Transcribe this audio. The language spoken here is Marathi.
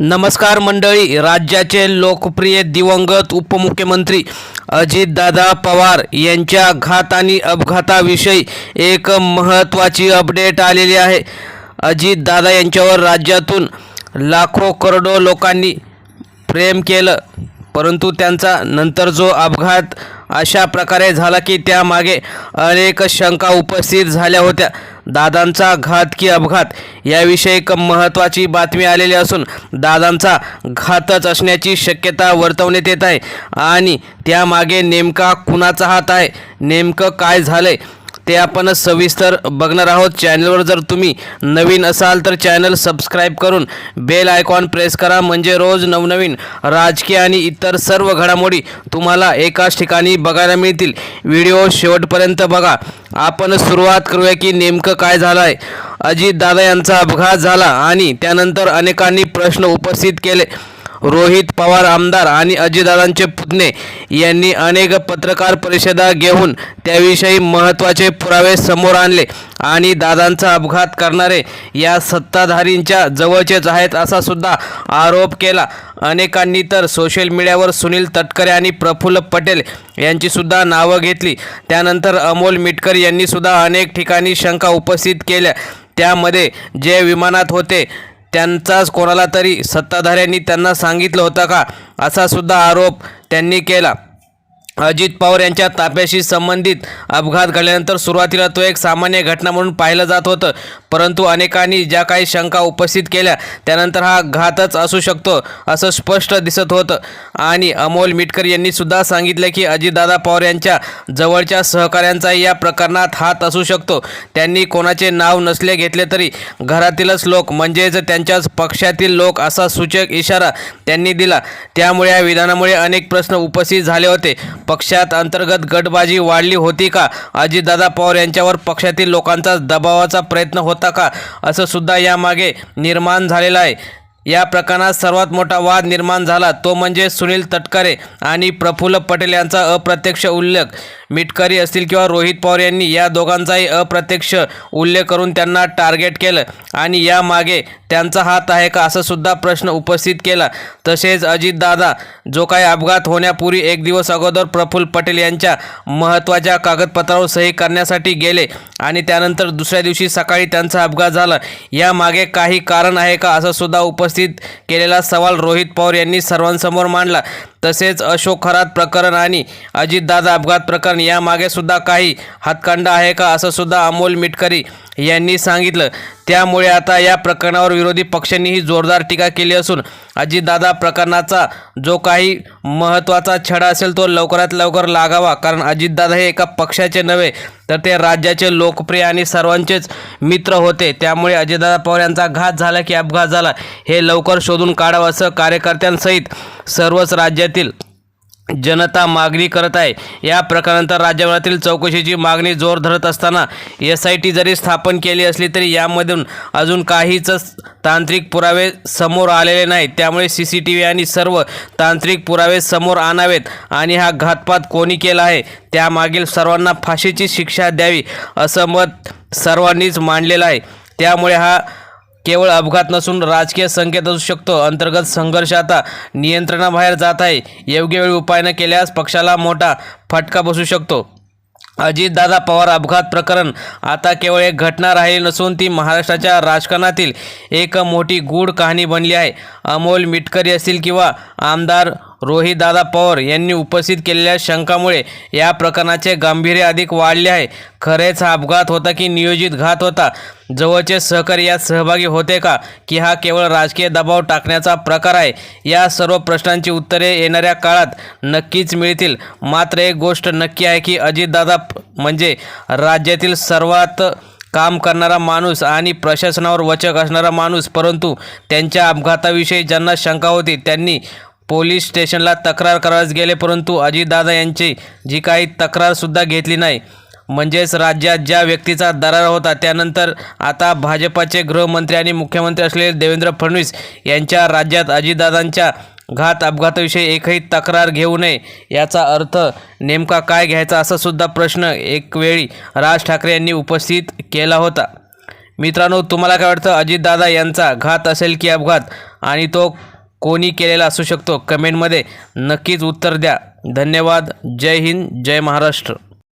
नमस्कार मंडळी, राज्याचे लोकप्रिय दिवंगत उपमुख्यमंत्री अजितदादा पवार यांच्या घात आणि अपघाताविषयी एक महत्त्वाची अपडेट आलेली आहे. अजितदादा यांच्यावर राज्यातून लाखो करोडो लोकांनी प्रेम केलं, परंतु त्यांचा नंतर जो अपघात अशा प्रकारे झाला की त्यामागे अनेक शंका उपस्थित झाल्या होत्या. दादांचा घात की अपघात याविषयी एक महत्त्वाची बातमी आलेली असून दादांचा घातच असण्याची शक्यता वर्तवण्यात येत आहे. आणि त्यामागे नेमका कुणाचा हात आहे, नेमकं काय झालंय ते आपण सविस्तर बघणार आहोत. चॅनलवर जर तुम्ही नवीन असाल तर चॅनल सबस्क्राईब करून बेल आयकॉन प्रेस करा, म्हणजे रोज नवनवीन राजकीय आणि इतर सर्व घडामोडी तुम्हाला एकाच ठिकाणी बघायला मिळतील. व्हिडिओ शेवटपर्यंत बघा. आपण सुरुवात करूया की नेमकं काय झालं आहे. अजितदादा यांचा अपघात झाला आणि त्यानंतर अनेकांनी प्रश्न उपस्थित केले. रोहित पवार आमदार आणि अजितदादांचे पुतणे यांनी अनेक पत्रकार परिषदा घेऊन त्याविषयी महत्त्वाचे पुरावे समोर आणले आणि दादांचा अपघात करणारे या सत्ताधारींच्या जवळचेच आहेत असा सुद्धा आरोप केला. अनेकांनी तर सोशल मीडियावर सुनील तटकरे आणि प्रफुल्ल पटेल यांची सुद्धा नावं घेतली. त्यानंतर अमोल मिटकर यांनी सुद्धा अनेक ठिकाणी शंका उपस्थित केल्या. त्यामध्ये जे विमानात होते त्यांचाच कोणाला तरी सत्ताधाऱ्यांनी त्यांना सांगितलं होतं का, असा सुद्धा आरोप त्यांनी केला. अजित पवार यांच्या ताफ्याशी संबंधित अपघात घडल्यानंतर सुरुवातीला तो एक सामान्य घटना म्हणून पाहिलं जात होतं, परंतु अनेकांनी ज्या काही शंका उपस्थित केल्या त्यानंतर हा घातच असू शकतो असं स्पष्ट दिसत होतं. आणि अमोल मिटकर यांनी सुद्धा सांगितलं की अजितदादा पवार यांच्या जवळच्या सहकाऱ्यांचाही या प्रकरणात हात असू शकतो. त्यांनी कोणाचे नाव नसले घेतले तरी घरातीलच लोक म्हणजेच त्यांच्याच पक्षातील लोक असा सूचक इशारा त्यांनी दिला. त्यामुळे या विधानामुळे अनेक प्रश्न उपस्थित झाले होते. पक्षात अंतर्गत गटबाजी वाढली होती का, अजितदादा पवार यांच्यावर पक्षातील लोकांचा दबावाचा प्रयत्न होता का, असं सुद्धा यामागे निर्माण झालेलं आहे. या प्रकरणात सर्वात मोठा वाद निर्माण झाला तो म्हणजे सुनील तटकरे आणि प्रफुल्ल पटेल यांचा अप्रत्यक्ष उल्लेख. मिटकरी असतील किंवा रोहित पवार यांनी या दोघांचाही अप्रत्यक्ष उल्लेख करून त्यांना टार्गेट केलं आणि यामागे त्यांचा हात आहे का असं सुद्धा प्रश्न उपस्थित केला. तसेच अजितदादा जो काही अपघात होण्यापूर्वी एक दिवस अगोदर प्रफुल्ल पटेल यांच्या महत्त्वाच्या कागदपत्रावर सही करण्यासाठी गेले आणि त्यानंतर दुसऱ्या दिवशी सकाळी त्यांचा अपघात झाला. यामागे काही कारण आहे का असं सुद्धा उपस्थित केलेला सवाल रोहित पवार यांनी सर्वांसमोर मांडला. तसेच अशोक खरात प्रकरण आणि अजितदादा अपघात प्रकरण यामागे सुद्धा काही हातखंडा आहे का असं सुद्धा अमोल मिटकरी यांनी सांगितलं. त्यामुळे आता या प्रकरणावर विरोधी पक्षांनीही जोरदार टीका केली असून अजितदादा प्रकरणाचा जो काही महत्त्वाचा छडा असेल तो लवकरात लवकर लागावा, कारण अजितदादा हे एका पक्षाचे नव्हे तर ते राज्याचे लोकप्रिय आणि सर्वांचेच मित्र होते. त्यामुळे अजितदादा पवार यांचा घात झाला की अपघात झाला हे लवकर शोधून काढावं असं कार्यकर्त्यांसहित सर्वच राज्यातील जनता मागणी करत आहे. या प्रकरणानंतर राज्यभरातील चौकशीची मागणी जोर धरत असताना SIT जरी स्थापन केली असली तरी यामधून अजून काहीच तांत्रिक पुरावे समोर आलेले नाहीत. त्यामुळे CCTV आणि सर्व तांत्रिक पुरावे समोर आणावेत आणि हा घातपात कोणी केला आहे त्यामागील सर्वांना फाशीची शिक्षा द्यावी असं मत सर्वांनीच मांडलेलं आहे. त्यामुळे हा केवळ अपघात नसून राजकीय संकेत असू शकतो. अंतर्गत संघर्ष आता नियंत्रणाबाहेर जात आहे. योग्य वेळी उपाय न केल्यास पक्षाला मोठा फटका बसू शकतो. अजितदादा पवार अपघात प्रकरण आता केवळ एक घटना राहिली नसून ती महाराष्ट्राच्या राजकारणातील एक मोठी गूढ कहाणी बनली आहे. अमोल मिटकरी असतील किंवा आमदार रोहितदादा पवार यांनी उपस्थित केलेल्या शंकामुळे या प्रकरणाचे गांभीर्य अधिक वाढले आहे. खरेच हा अपघात होता की नियोजित घात होता? जवळचे सहकारी यात सहभागी होते का, की हा केवळ राजकीय दबाव टाकण्याचा प्रकार आहे? या सर्व प्रश्नांची उत्तरे येणाऱ्या काळात नक्कीच मिळतील. मात्र एक गोष्ट नक्की आहे की अजितदादा म्हणजे राज्यातील सर्वात काम करणारा माणूस आणि प्रशासनावर वचक असणारा माणूस, परंतु त्यांच्या अपघाताविषयी ज्यांना शंका होती त्यांनी पोलीस स्टेशनला तक्रार करायला गेले, परंतु अजितदादा यांची जी काही तक्रारसुद्धा घेतली नाही. म्हणजेच राज्यात ज्या व्यक्तीचा दरार होता त्यानंतर आता भाजपाचे गृहमंत्री आणि मुख्यमंत्री असलेले देवेंद्र फडणवीस यांच्या राज्यात अजितदादांच्या घात अपघाताविषयी एकही तक्रार घेऊ नये याचा अर्थ नेमका काय घ्यायचा असा सुद्धा प्रश्न एकवेळी राज ठाकरे यांनी उपस्थित केला होता. मित्रांनो, तुम्हाला काय वाटतं, अजितदादा यांचा घात असेल की अपघात? आणि तो कोणी केलेला असू शकतो? कमेंटमध्ये नक्कीच उत्तर द्या. धन्यवाद. जय हिंद, जय महाराष्ट्र.